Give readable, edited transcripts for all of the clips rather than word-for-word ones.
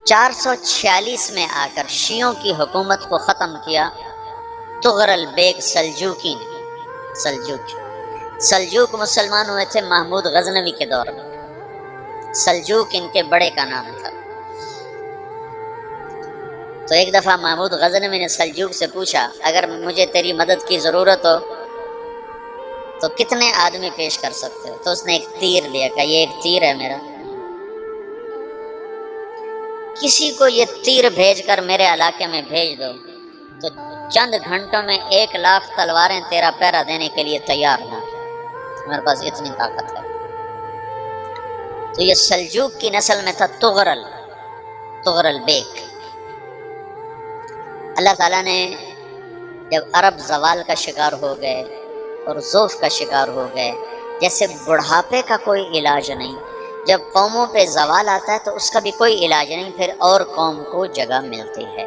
446 میں آ کر شیعوں کی حکومت کو ختم کیا تغرل بیگ سلجوکی نے۔ سلجوک مسلمان ہوئے تھے محمود غزنوی کے دور میں۔ سلجوک ان کے بڑے کا نام تھا۔ تو ایک دفعہ محمود غزنوی نے سلجوک سے پوچھا اگر مجھے تیری مدد کی ضرورت ہو تو کتنے آدمی پیش کر سکتے ہو؟ تو اس نے ایک تیر لیا، کہا یہ ایک تیر ہے میرا، کسی کو یہ تیر بھیج کر میرے علاقے میں بھیج دو تو چند گھنٹوں میں 1,00,000 تلواریں تیرا پہرا دینے کے لیے تیار ہوں، میرے پاس اتنی طاقت ہے۔ تو یہ سلجوک کی نسل میں تھا تغرل بیگ۔ اللہ تعالیٰ نے جب عرب زوال کا شکار ہو گئے اور ضعف کا شکار ہو گئے، جیسے بڑھاپے کا کوئی علاج نہیں، جب قوموں پہ زوال آتا ہے تو اس کا بھی کوئی علاج نہیں، پھر اور قوم کو جگہ ملتی ہے۔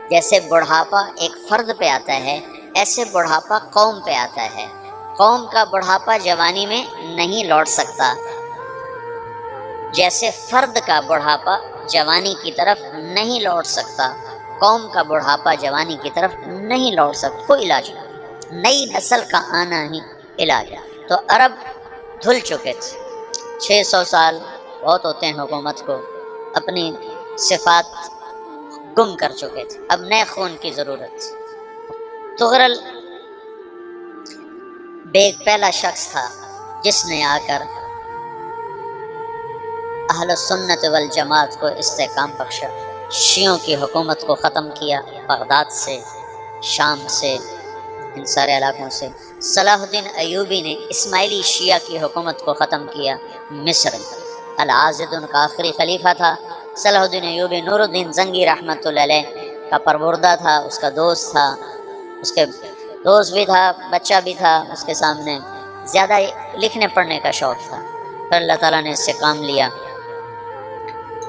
جیسے بڑھاپا ایک فرد پہ آتا ہے، ایسے بڑھاپا قوم پہ آتا ہے۔ قوم کا بڑھاپا جوانی میں نہیں لوٹ سکتا، جیسے فرد کا بڑھاپا جوانی کی طرف نہیں لوٹ سکتا، قوم کا بڑھاپا جوانی کی طرف نہیں لوٹ سکتا۔ کوئی علاج نہیں، نئی نسل کا آنا ہی علاج ہے۔ تو عرب دھل چکے تھے، 600 سال بہت ہوتے ہیں حکومت کو، اپنی صفات گم کر چکے تھے، اب نئے خون کی ضرورت تھی۔ تغرل بیگ پہلا شخص تھا جس نے آ کر اہل سنت والجماعت کو استحکام بخشا، شیعوں کی حکومت کو ختم کیا، بغداد سے، شام سے، ان سارے علاقوں سے۔ صلاح الدین ایوبی نے اسماعیلی شیعہ کی حکومت کو ختم کیا، مصر میں۔ العاضد ان کا آخری خلیفہ تھا۔ صلاح الدین ایوبی نور الدین زنگی رحمۃ اللہ علیہ کا پروردہ تھا، اس کا دوست تھا، اس کے دوست بھی تھا، بچہ بھی تھا اس کے سامنے، زیادہ لکھنے پڑھنے کا شوق تھا۔ پھر اللہ تعالیٰ نے اس سے کام لیا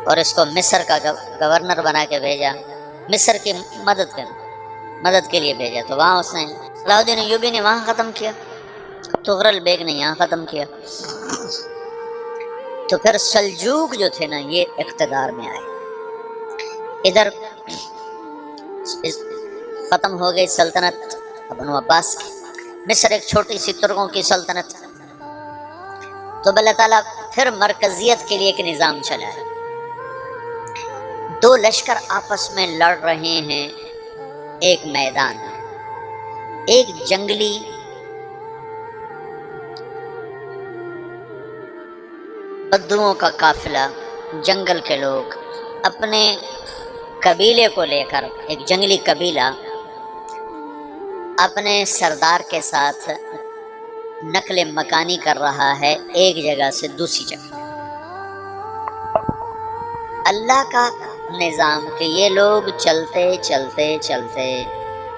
اور اس کو مصر کا گورنر بنا کے بھیجا، مصر کی مدد کے لیے بھیجا۔ تو وہاں اس نے صلاح الدین ایوبی نے وہاں ختم کیا، تغرل بیگ نے یہاں ختم کیا۔ تو پھر سلجوق جو تھے نا یہ اقتدار میں آئے، ادھر ختم ہو گئی سلطنت بنو عباس کی، مصر ایک چھوٹی سی ترکوں کی سلطنت۔ تو اللہ تعالیٰ پھر مرکزیت کے لیے ایک نظام چلا ہے۔ دو لشکر آپس میں لڑ رہے ہیں ایک میدان میں، ایک جنگلی بدوؤں کا قافلہ، جنگل کے لوگ اپنے قبیلے کو لے کر، ایک جنگلی قبیلہ اپنے سردار کے ساتھ نقل مکانی کر رہا ہے ایک جگہ سے دوسری جگہ۔ اللہ کا نظام کہ یہ لوگ چلتے چلتے چلتے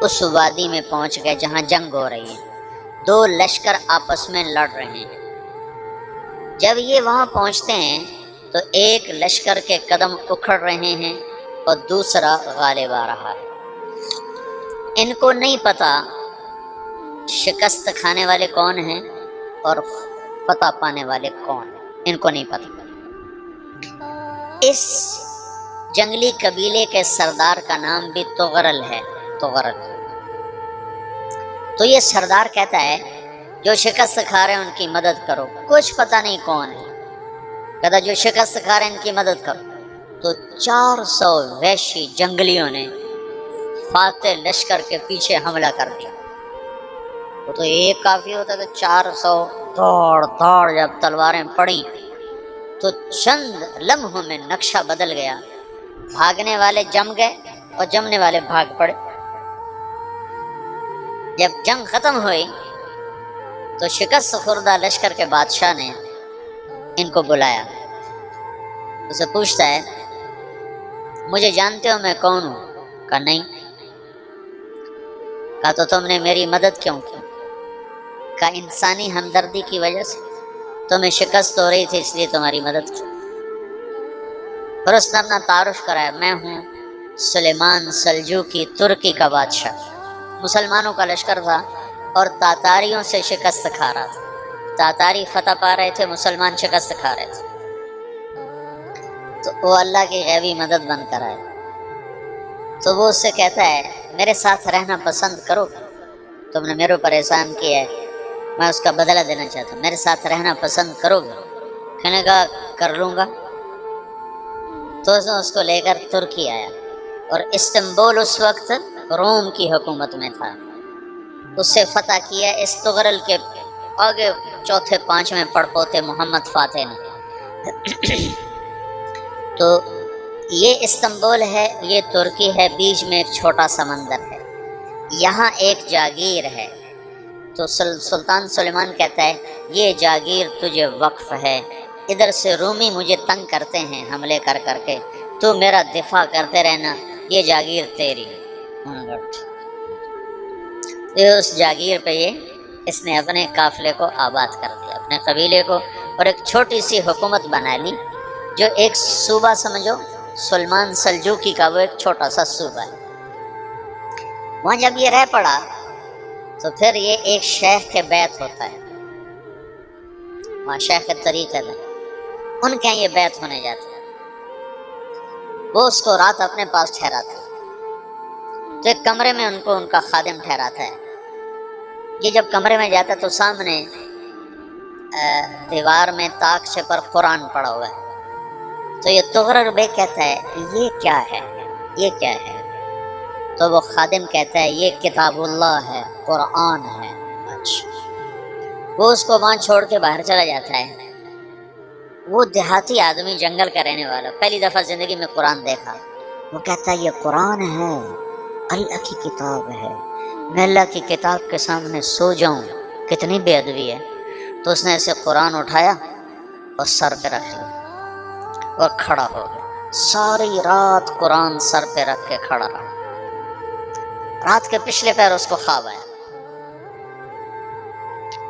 اس وادی میں پہنچ گئے جہاں جنگ ہو رہی ہے، دو لشکر آپس میں لڑ رہے ہیں۔ جب یہ وہاں پہنچتے ہیں تو ایک لشکر کے قدم اکھڑ رہے ہیں اور دوسرا غالب آ رہا ہے۔ ان کو نہیں پتا شکست کھانے والے کون ہیں اور فتح پانے والے کون ہیں، ان کو نہیں پتا۔ اس جنگلی قبیلے کے سردار کا نام بھی تغرل ہے، تغرل۔ تو یہ سردار کہتا ہے جو شکست کھا رہے ہیں ان کی مدد کرو، کچھ پتہ نہیں کون ہے، کہتا جو شکست کھا رہے ہیں ان کی مدد کرو۔ تو 400 وحشی جنگلیوں نے فاتح لشکر کے پیچھے حملہ کر دیا۔ وہ تو ایک کافی ہوتا تھا، 400 دوڑ جب تلواریں پڑیں تو چند لمحوں میں نقشہ بدل گیا، بھاگنے والے جم گئے اور جمنے والے بھاگ پڑے۔ جب جنگ ختم ہوئی تو شکست خوردہ لشکر کے بادشاہ نے ان کو بلایا، اسے پوچھتا ہے مجھے جانتے ہو میں کون ہوں؟ کہا نہیں۔ کہا تو تم نے میری مدد کیوں کی؟ کہا انسانی ہمدردی کی وجہ سے، تمہیں شکست ہو رہی تھی اس لیے تمہاری مدد کی۔ پھر اس نے اپنا تعارف کرایا، میں ہوں سلیمان سلجوقی، ترکی کا بادشاہ۔ مسلمانوں کا لشکر تھا اور تاتاریوں سے شکست کھا رہا تھا، تاتاری فتح پا رہے تھے، مسلمان شکست کھا رہے تھے۔ تو وہ اللہ کی غیبی مدد بن کر آئے، تو وہ اس سے کہتا ہے میرے ساتھ رہنا پسند کرو، تم نے میرے اوپر احسان کیا ہے، میں اس کا بدلہ دینا چاہتا ہوں، میرے ساتھ رہنا پسند کرو گے؟ کہنے کا کر لوں گا۔ تو اس کو لے کر ترکی آیا، اور استنبول اس وقت روم کی حکومت میں تھا، اس سے فتح کیا اس تغرل کے آگے چوتھے پانچویں پڑپوتے محمد فاتح نے۔ تو یہ استنبول ہے، یہ ترکی ہے، بیچ میں ایک چھوٹا سمندر ہے، یہاں ایک جاگیر ہے۔ تو سلطان سلیمان کہتا ہے یہ جاگیر تجھے وقف ہے، ادھر سے رومی مجھے تنگ کرتے ہیں حملے کر کر کے، تو میرا دفاع کرتے رہنا، یہ جاگیر تیری۔ اس جاگیر پہ اس نے اپنے قافلے کو آباد کر دیا، اپنے قبیلے کو، اور ایک چھوٹی سی حکومت بنا لی، جو ایک صوبہ سمجھو سلمان سلجوقی کا، وہ ایک چھوٹا سا صوبہ ہے۔ وہاں جب یہ رہ پڑا تو پھر یہ ایک شیخ کے بیت ہوتا ہے، وہاں شیخ طریقہ ہے، ان کے یہ بیت ہونے جاتا ہے، وہ اس کو رات اپنے پاس ٹھہراتا ہے، تو ایک کمرے میں ان کو ان کا خادم ٹھہراتا ہے۔ یہ جب کمرے میں جاتا ہے تو سامنے دیوار میں تاکچے پر قرآن پڑا ہوا ہے، تو یہ تغرل بیگ کہتا ہے یہ کیا ہے، یہ کیا ہے؟ تو وہ خادم کہتا ہے یہ کتاب اللہ ہے، قرآن ہے۔ اچھا، وہ اس کو وہاں چھوڑ کے باہر چلا جاتا ہے۔ وہ دیہاتی آدمی، جنگل کا رہنے والا، پہلی دفعہ زندگی میں قرآن دیکھا، وہ کہتا ہے یہ قرآن ہے، اللہ کی کتاب ہے، میں اللہ کی کتاب کے سامنے سو جاؤں، کتنی بے ادبی ہے۔ تو اس نے ایسے قرآن اٹھایا اور سر پہ رکھ لیا اور کھڑا ہو گیا، ساری رات قرآن سر پہ رکھ کے کھڑا رہا۔ رات کے پچھلے پہر اس کو خواب آیا،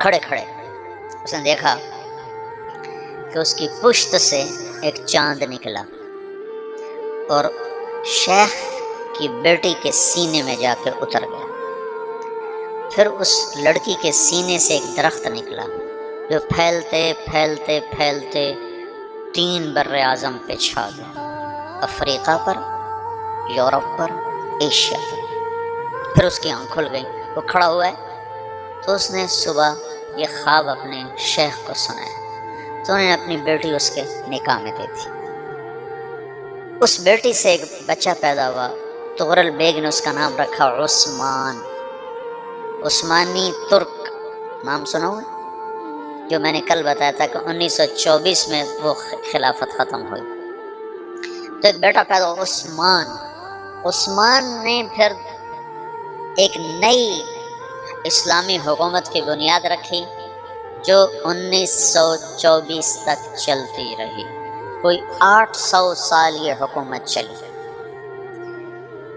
کھڑے کھڑے اس نے دیکھا کہ اس کی پشت سے ایک چاند نکلا اور شیخ کی بیٹی کے سینے میں جا کے اتر گیا۔ پھر اس لڑکی کے سینے سے ایک درخت نکلا جو پھیلتے پھیلتے پھیلتے 3 بر اعظم پہ چھا گیا، افریقہ پر، یورپ پر، ایشیا پر۔ پھر اس کی آنکھ کھل گئی، وہ کھڑا ہوا ہے، تو اس نے صبح یہ خواب اپنے شیخ کو سنایا، تو انہوں نے اپنی بیٹی اس کے نکاح میں دے دی۔ اس بیٹی سے ایک بچہ پیدا ہوا، تغرل بیگ نے اس کا نام رکھا عثمان، عثمانی ترک نام سنا ہوا، جو میں نے کل بتایا تھا کہ 1924 میں وہ خلافت ختم ہوئی۔ تو ایک بیٹا پیدا ہوا عثمان۔ عثمان نے پھر ایک نئی اسلامی حکومت کی بنیاد رکھی جو 1924 تک چلتی رہی، کوئی 800 سال یہ حکومت چلی۔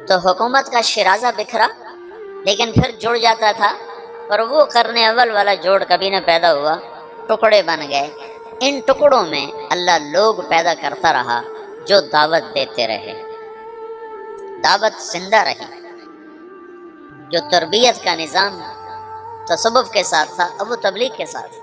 تو حکومت کا شرازہ بکھرا، لیکن پھر جڑ جاتا تھا، پر وہ کرنے اول والا جوڑ کبھی نہ پیدا ہوا، ٹکڑے بن گئے۔ ان ٹکڑوں میں اللہ لوگ پیدا کرتا رہا جو دعوت دیتے رہے، دعوت زندہ رہی۔ جو تربیت کا نظام تصوف کے ساتھ تھا، اب وہ تبلیغ کے ساتھ۔